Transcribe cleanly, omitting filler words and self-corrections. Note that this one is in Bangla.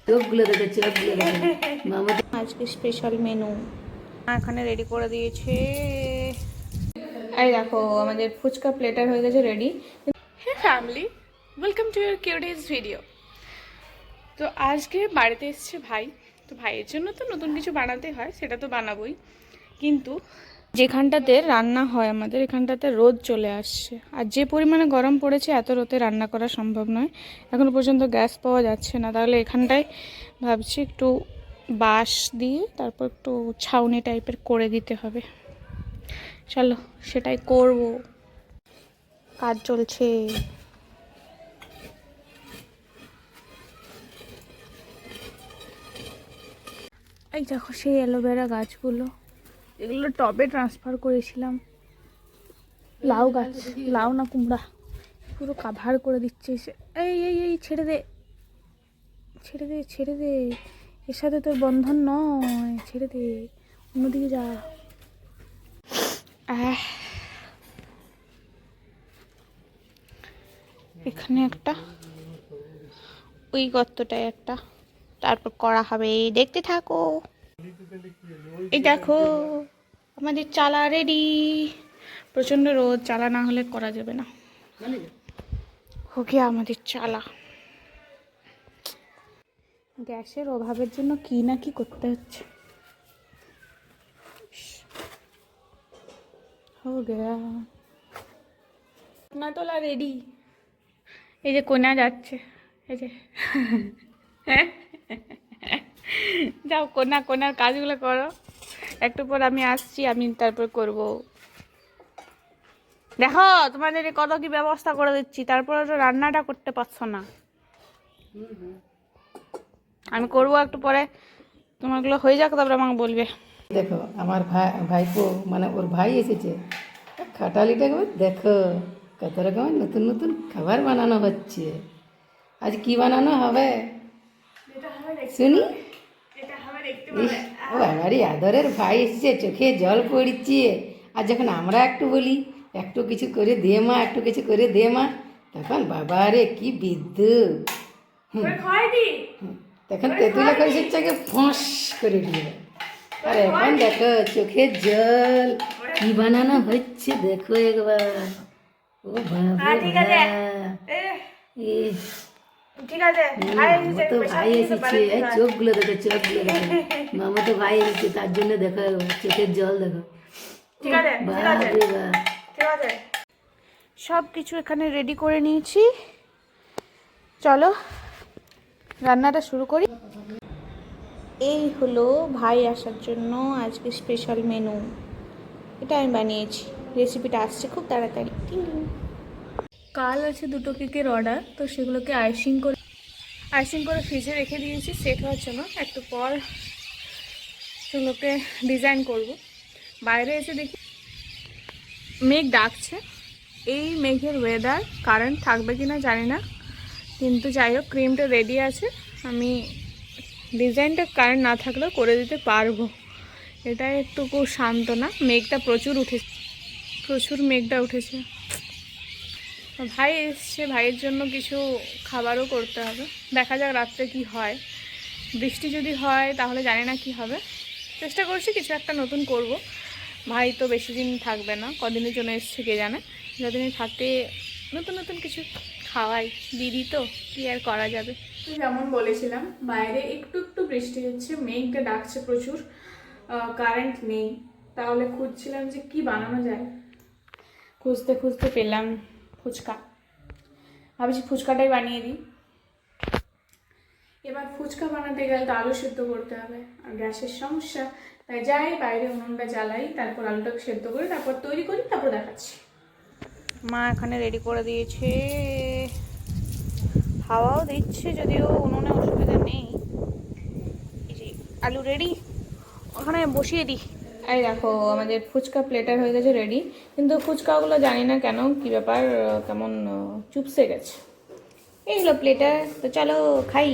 চোখগুলো দেখো, চোখগুলো দেখো মামা। আজকে স্পেশাল মেনু এখানে রেডি করে দিয়েছে। এই দেখো আমাদের ফুচকা প্লেটার হয়ে গেছে ready. Hey family, welcome to your cuties video. তো আজকে বাড়িতে এসছে ভাই, তো ভাইয়ের জন্য তো নতুন কিছু বানাতে হয়, সেটা তো বানাবোই। কিন্তু যেখানটাতে রান্না হয় আমাদের এখানটাতে রোদ চলে আসছে, আর যে পরিমাণে গরম পড়েছে এত রোদে রান্না করা সম্ভব নয়। এখনও পর্যন্ত গ্যাস পাওয়া যাচ্ছে না, তাহলে এখানটায় ভাবছি একটু বাঁশ দিয়ে তারপর একটু ছাউনি টাইপের করে দিতে হবে। চলো সেটাই করব, কাজ চলছে। এই দেখো সেই অ্যালোভেরা গাছগুলো, এগুলো টবে ট্রান্সফার করেছিলাম। লাউ গাছ, লাউ না কুমড়া, পুরো কাভার করে দিচ্ছে এসে। এই এই এই ছেড়ে দে, ছেড়ে দে, ছেড়ে দে, এর সাথে তোর বন্ধন নয়, ছেড়ে দে, অন্যদিকে যা। এখানে একটা, ওই গর্তটায় একটা, তারপর করা হবে, দেখতে থাকো। এই দেখো আমাদের চালা রেডি। প্রচণ্ড রোদ, চালা না হলে করা যাবে না। हो गया আমাদের চালা। গ্যাসের অভাবের জন্য কি না কি করতে হচ্ছে। हो गया না, তোলা রেডি। এই যে কোনা যাচ্ছে, এই যে যাও কোনা, কোনার কাজগুলো করো, একটু পর আমি আসছি, আমি তারপর করব। দেখো তোমাদের কত কি ব্যবস্থা করে দিচ্ছি, তারপরে তো রান্নাটা করতে পারছো না। আমি করব একটু পরে, তোমারগুলো হয়ে যাক, তারপরে আমাকে বলবে। দেখো আমার ভাইপো মানে ওর ভাই এসেছে, খাটালিটা দেখো, কত রকমের নতুন নতুন খাবার বানানো হচ্ছে। আজ কি বানানো হবে শুনি। ও আমারই আদরের ভাই এসেছে, চোখে জল পড়ছে। আর যখন আমরা একটু বলি একটু কিছু করে দে মা, একটু কিছু করে দে মা, তখন বাবা রে কি বিদ্যুৎ। তখন তেঁতুলা করে সেটাকে ফোঁস করে দিয়ে। আর এখন দেখো চোখের জল, কি বানানো হচ্ছে দেখো একবার। ও বাবা, ঠিক আছে, মামা তো ভাই এসেছে, এই চোখগুলো দেখো, চোখগুলো দেখো মামা তো ভাই এসেছে, তার জন্য দেখো চোখের জল দেখো। ঠিক আছে, ঠিক আছে, সব কিছু এখানে রেডি করে নিয়েছি। চলো রান্নাটা শুরু করি। এই হলো ভাই আসার জন্য আজকে স্পেশাল মেনু, এটা আমি বানিয়েছি। রেসিপিটা আসছে খুব তাড়াতাড়ি। কাল আছে দুটো কেকের অর্ডার, তো সেগুলোকে আইসিং করে ফ্রিজে রেখে দিয়েছি সেট হওয়ার জন্য। একটু পর সেগুলোকে ডিজাইন করব। বাইরে এসে দেখি মেঘ ডাকছে, এই মেঘের ওয়েদার কারেন্ট থাকবে কি না জানি না, কিন্তু যাই হোক ক্রিমটা রেডি আছে, আমি ডিজাইনটা কারেন্ট না থাকলেও করে দিতে পারবো। এটাই একটু সান্ত্বনা। মেঘটা প্রচুর মেঘটা উঠেছে। ভাই এসছে, ভাইয়ের জন্য কিছু খাবারও করতে হবে, দেখা যাক রাত্রে কি হয়। বৃষ্টি যদি হয় তাহলে জানি না কি হবে, চেষ্টা করছি কিছু একটা নতুন করব। ভাই তো বেশি দিন থাকবে না, কদিনের জন্য এসছে কে জানে, যতদিনই থাকে নতুন নতুন কিছু খাওয়াই। দিদি তো কি আর করা যাবে। যেমন বলেছিলাম বাইরে একটু একটু বৃষ্টি হচ্ছে, মেঘটা ডাকছে প্রচুর, কারেন্ট নেই। তাহলে খুঁজছিলাম যে কি বানানো যায়, খুঁজতে খুঁজতে পেলাম ফুচকা। ভাবছি ফুচকাটাই বানিয়ে দিই। এবার ফুচকা বানাতে গেলে তো আলু সেদ্ধ করতে হবে, আর গ্যাসের সমস্যা, তাই যাই বাইরে উনুনটা জ্বালাই, তারপর আলুটাকে সেদ্ধ করি, তারপর তৈরি করি, তারপর দেখাচ্ছি। মা এখানে রেডি করে দিয়েছে, হাওয়াও দিচ্ছে, যদিও উনুনে অসুবিধা নেই। এই যে আলু রেডি, ওখানে বসিয়ে দিই। এই দেখো আমাদের ফুচকা প্লেটার হয়ে গেছে রেডি, কিন্তু ফুচকাগুলো জানি না কেন কি ব্যাপার, কেমন চুপসে গেছে। এই হলো প্লেটার, তো চলো খাই।